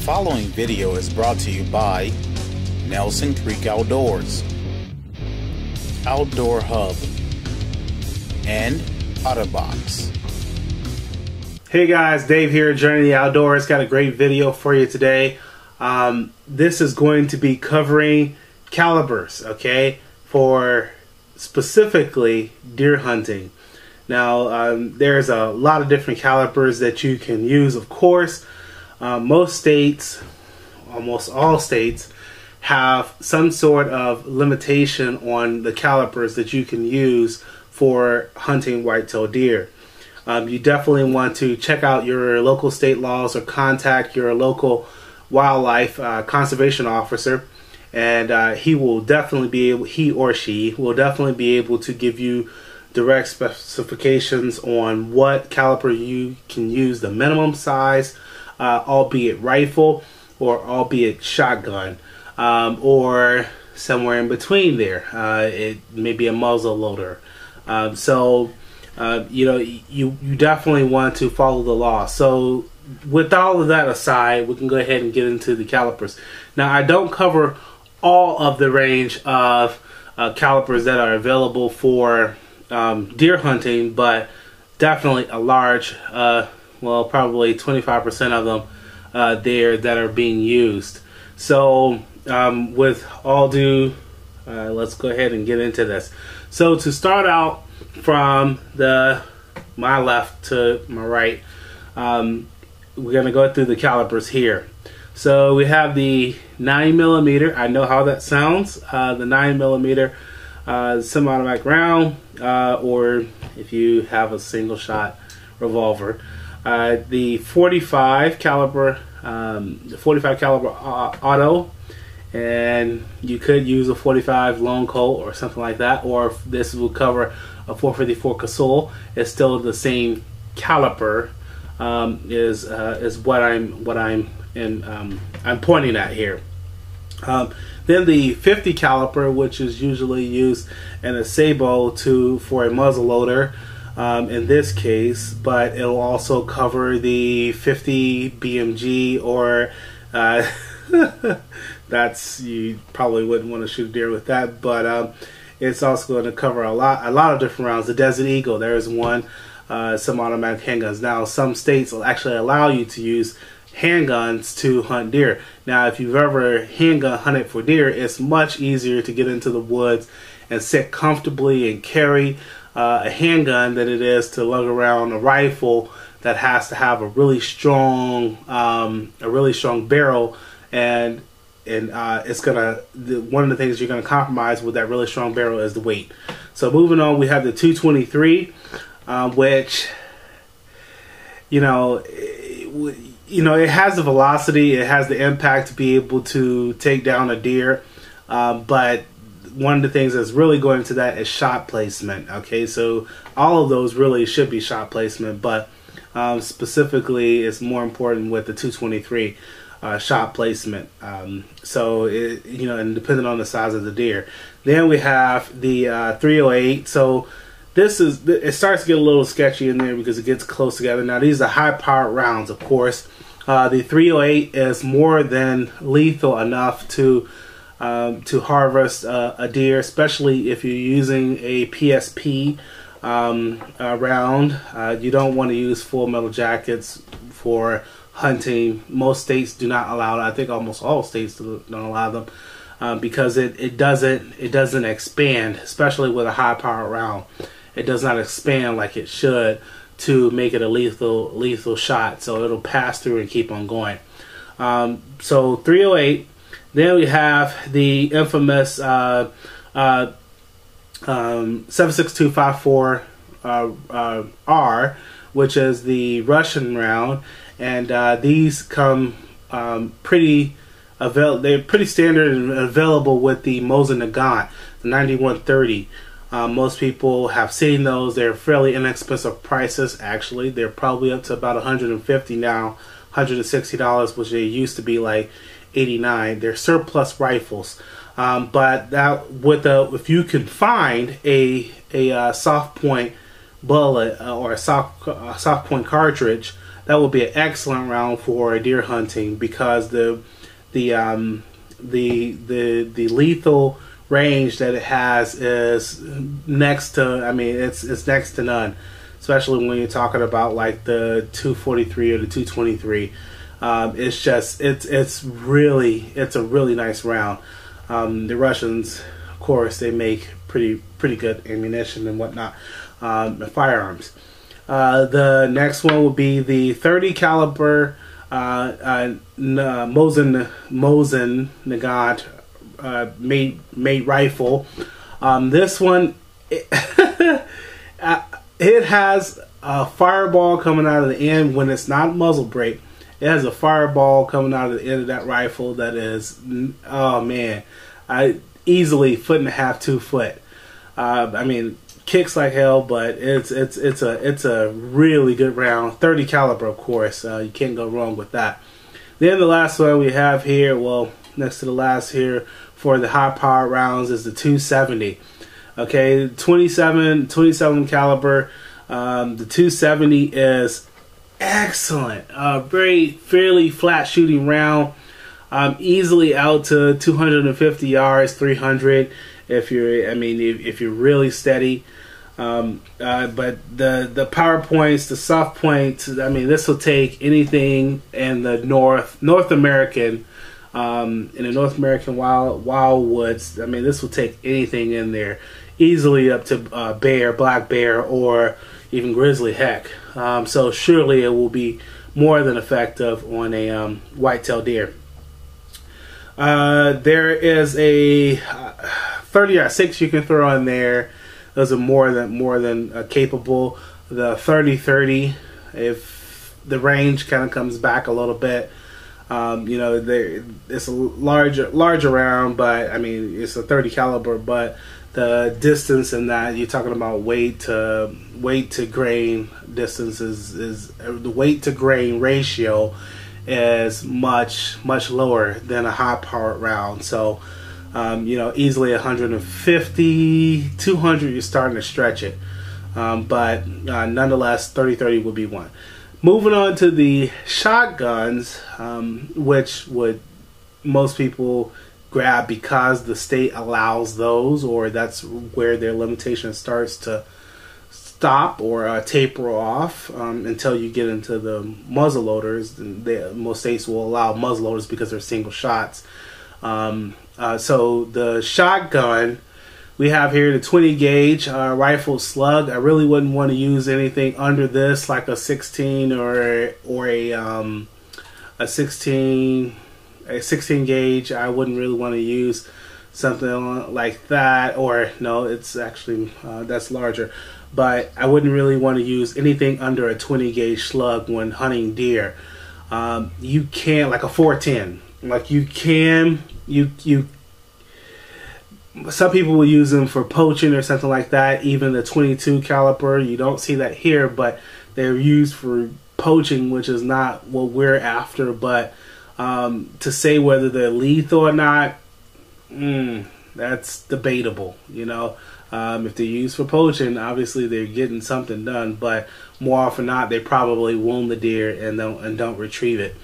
following video is brought to you by Nelson Creek Outdoors, Outdoor Hub, and Otterbox. Hey guys, Dave here, Journey the Outdoors. Got a great video for you today. This is going to be covering calibers, okay, for specifically deer hunting. Now, there's a lot of different calibers that you can use, of course. Most states, almost all states, have some sort of limitation on the calibers that you can use for hunting white-tailed deer. You definitely want to check out your local state laws or contact your local wildlife conservation officer, and he will definitely be able, he or she will definitely be able to give you direct specifications on what caliber you can use, the minimum size, albeit rifle or albeit shotgun, or somewhere in between there. It may be a muzzle loader. You know, you definitely want to follow the law. So with all of that aside, we can go ahead and get into the calipers. Now, I don't cover all of the range of calipers that are available for deer hunting, but definitely a large, well, probably 25% of them there that are being used. So with all due, let's go ahead and get into this. So to start out from my left to my right, we're going to go through the calibers here. So we have the 9mm. I know how that sounds. The 9mm semi-automatic round, or if you have a single shot revolver. The 45 caliber auto, and you could use a 45 long Colt or something like that, or if this will cover a 454 Casull, it's still the same caliper. Is what I'm pointing at here. Then the 50 caliper, which is usually used in a sabot for a muzzle loader, in this case, but it'll also cover the 50 BMG, or that's, you probably wouldn't want to shoot deer with that, but it's also going to cover a lot of different rounds. The Desert Eagle, there is one. Some automatic handguns. Now, some states will actually allow you to use handguns to hunt deer. Now, if you've ever handgun hunted for deer, it's much easier to get into the woods and sit comfortably and carry a handgun than it is to lug around a rifle that has to have a really strong barrel, and it's gonna, one of the things you're gonna compromise with that really strong barrel is the weight. So moving on, we have the 223. Which, you know, it has the velocity, it has the impact to be able to take down a deer, but one of the things that's really going into that is shot placement. Okay, so all of those really should be shot placement, but specifically it's more important with the 223 shot placement. So you know, and depending on the size of the deer. Then we have the 308. So it starts to get a little sketchy in there because it gets close together. Now, these are high-powered rounds, of course. The 308 is more than lethal enough to harvest a deer, especially if you're using a PSP round. You don't want to use full metal jackets for hunting. Most states do not allow it. I think almost all states don't allow them because it doesn't expand, especially with a high-powered round. It does not expand like it should to make it a lethal shot, so it'll pass through and keep on going. So 308. Then we have the infamous 7.6254 R, which is the Russian round, and these come they're pretty standard and available with the Mosin Nagant, the 9130. Most people have seen those. They're fairly inexpensive prices, actually. They're probably up to about $150 now, $160, which they used to be like $89. They're surplus rifles. But that, if you can find a soft point bullet or a soft point cartridge that would be an excellent round for deer hunting, because the lethal range that it has is next to, I mean, it's next to none, especially when you're talking about like the 243 or the 223. It's just it's a really nice round. The Russians, of course, they make pretty good ammunition and whatnot, and firearms. The next one would be the 30 caliber Mosin Nagant made rifle. This one, it has a fireball coming out of the end when it's not muzzle brake. It has a fireball coming out of the end of that rifle that is, oh man, easily 1.5 to 2 foot. I mean, kicks like hell, but it's a really good round. 30 caliber, of course. You can't go wrong with that. Then the last one we have here, well, next to the last here for the high power rounds, is the 270. Okay, 27 caliber. The 270 is excellent. Fairly flat shooting round. Easily out to 250 yards, 300 if you're really steady. But the power points, the soft points, I mean, this will take anything in the North American, in the North American wildwoods. I mean, this will take anything in there, easily up to bear, black bear, or even grizzly, heck. So surely it will be more than effective on a whitetail deer. There is a 30-06 you can throw in there. Those are more than capable. The 30-30, if the range kind of comes back a little bit, it's a larger round, but I mean, it's a 30 caliber, but the distance in that, you're talking about weight to grain distance is the weight to grain ratio is much lower than a high powered round. So easily 150, 200, you're starting to stretch it. But nonetheless, 30-30 would be one. Moving on to the shotguns, which would most people grab because the state allows those, or that's where their limitation starts to stop or taper off, until you get into the muzzle loaders. Most states will allow muzzle loaders because they're single shots. So the shotgun, we have here the 20 gauge rifle slug. I really wouldn't want to use anything under this, like a 16 or a 16 gauge. I wouldn't really want to use something like that, or no, it's actually that's larger. But I wouldn't really want to use anything under a 20 gauge slug when hunting deer. You can't, like a 410. Like you some people will use them for poaching or something like that. Even the 22 caliber, you don't see that here, but they're used for poaching, which is not what we're after. But to say whether they're lethal or not, that's debatable. If they're used for poaching, obviously they're getting something done, but more often than not, they probably wound the deer and don't retrieve it.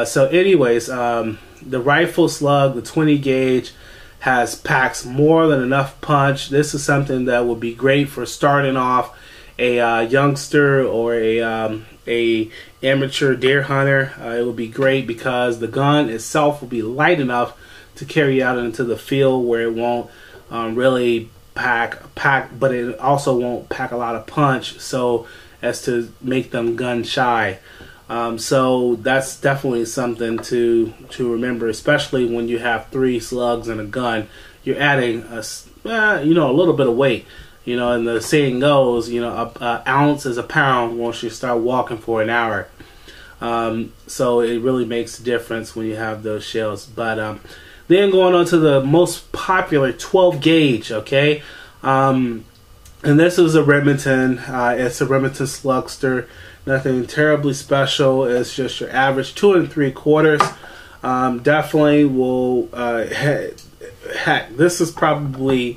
So anyways, the rifle slug, the 20 gauge, packs more than enough punch. This is something that would be great for starting off a youngster or a amateur deer hunter. It would be great because the gun itself will be light enough to carry out into the field, where it won't really pack, but it also won't pack a lot of punch, so as to make them gun shy. So that's definitely something to remember, especially when you have 3 slugs in a gun. You're adding a little bit of weight. And the saying goes, an ounce is a pound once you start walking for an hour. So it really makes a difference when you have those shells. But then going on to the most popular 12 gauge, okay? And this is a Remington. It's a Remington Slugster. Nothing terribly special. It's just your average 2 3/4. Definitely will. Heck, this is probably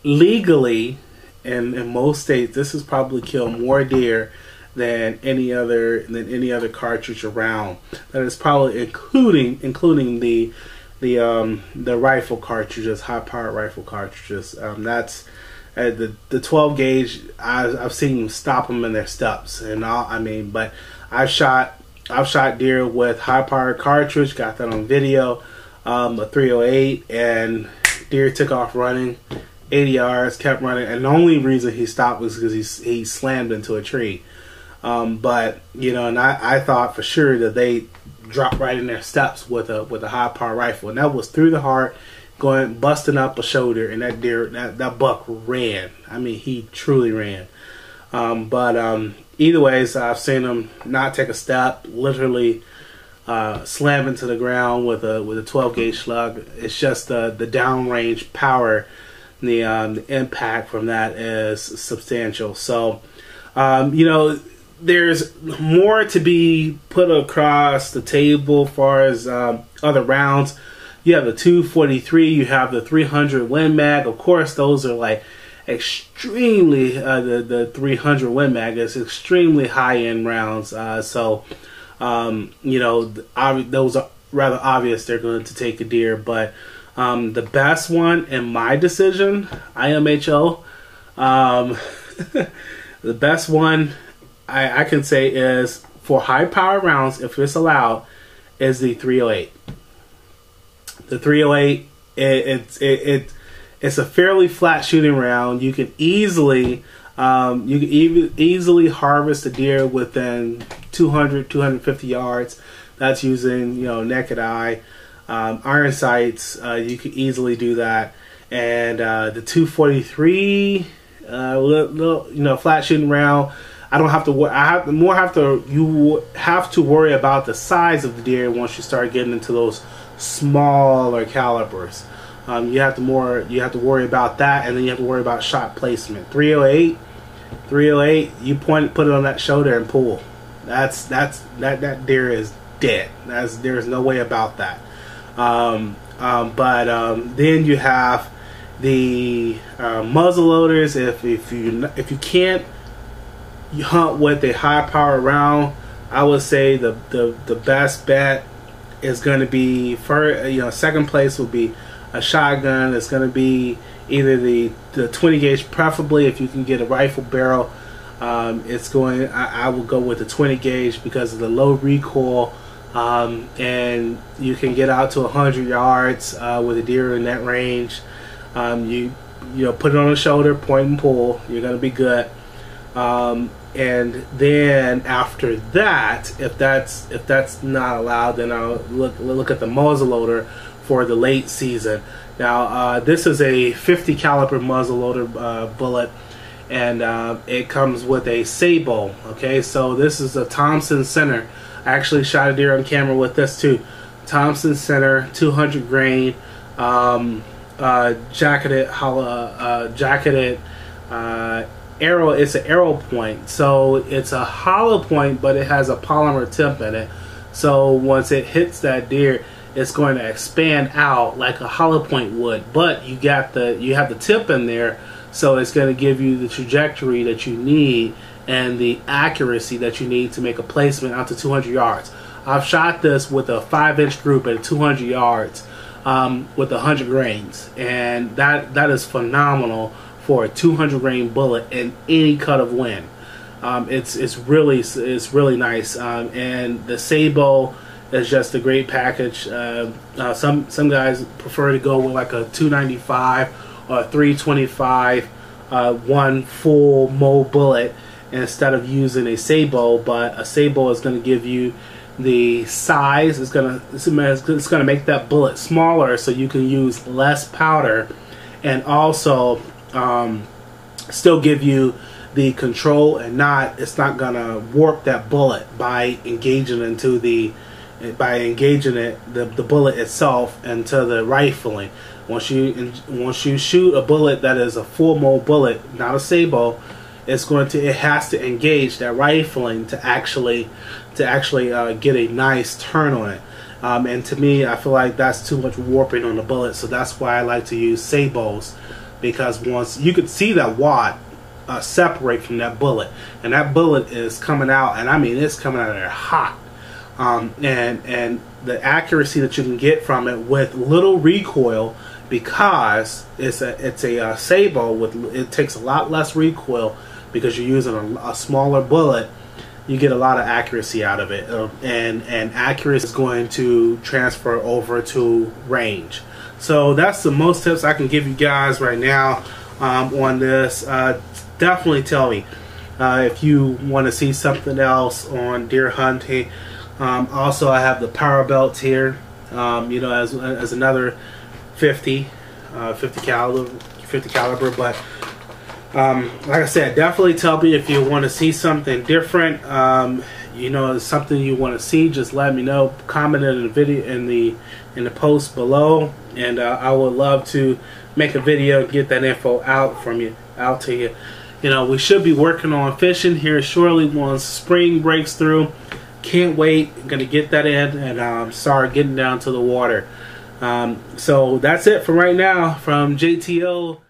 legally in most states. This has probably killed more deer than any other cartridge around. That is probably including the rifle cartridges, high powered rifle cartridges. That's the 12 gauge. I've seen them stop them in their steps, and but I've shot deer with high powered cartridge. Got that on video. A 308, and deer took off running 80 yards, kept running, and the only reason he stopped was because he slammed into a tree. But and I thought for sure that they dropped right in their steps with a high power rifle, and that was through the heart, busting up a shoulder, and that deer, that buck ran. I mean, he truly ran. But either ways, I've seen him not take a step, literally slam into the ground with a 12 gauge slug. It's just the downrange power, the impact from that is substantial. So there's more to be put across the table as far as other rounds. You have the 243, you have the 300 Win Mag. Of course, those are like extremely the 300 Win Mag is extremely high end rounds. Those are rather obvious they're going to take a deer. But the best one in my decision, IMHO, the best one I can say is for high power rounds, if it's allowed, is the 308. The 308, it's a fairly flat shooting round. You can easily harvest a deer within 200, 250 yards. That's using naked eye, iron sights. You can easily do that. And the 243, flat shooting round. I don't have to. You have to worry about the size of the deer once you start getting into those smaller calibers. You have to worry about that, and then you have to worry about shot placement. 308, you put it on that shoulder and pull. That deer is dead. There's no way about that. Then you have the muzzle loaders. If you can't hunt with a high power round, I would say the best bet is going to be second place would be a shotgun. It's going to be either the 20 gauge, preferably if you can get a rifle barrel. I will go with the 20 gauge because of the low recoil, and you can get out to 100 yards with a deer in that range. You put it on the shoulder, point and pull. You're going to be good. And then after that, if that's not allowed, then I'll look at the muzzleloader for the late season. Now this is a 50 caliber muzzleloader bullet, and it comes with a sabot. Okay, so this is a Thompson Center. I actually shot a deer on camera with this too. Thompson Center, 200 grain, jacketed arrow. It's an arrow point, so it's a hollow point, but it has a polymer tip in it. So once it hits that deer, it's going to expand out like a hollow point would. But you have the tip in there, so it's going to give you the trajectory that you need and the accuracy that you need to make a placement out to 200 yards. I've shot this with a 5-inch group at 200 yards with 100 grains, and that is phenomenal for a 200 grain bullet in any cut of wind. It's really nice, and the sabot is just a great package. Some guys prefer to go with like a 295 or a 325, one full mold bullet instead of using a sabot. But a sabot is going to give you the size. It's going to make that bullet smaller, so you can use less powder, and also still give you the control, and it's not gonna warp that bullet by engaging the bullet itself into the rifling. Once you shoot a bullet that is a full mold bullet, not a sabot, it has to engage that rifling to actually get a nice turn on it. And to me, I feel like that's too much warping on the bullet, so that's why I like to use sabots, because once you could see that wad separate from that bullet, and that bullet is coming out, and I mean it's coming out of there hot. And the accuracy that you can get from it with little recoil, because it's a sabot with, it takes a lot less recoil because you're using a smaller bullet. You get a lot of accuracy out of it, and accuracy is going to transfer over to range. So that's the most tips I can give you guys right now on this. Definitely tell me if you want to see something else on deer hunting. Also, I have the power belts here, you know, as another 50 caliber. But like I said, definitely tell me if you want to see something different. You know, it's something you want to see, just let me know. Comment in the video, in the post below, and I would love to make a video and get that info out to you. You know, we should be working on fishing here shortly once spring breaks through. Can't wait. Gonna get that in and start getting down to the water. So that's it for right now from JTO.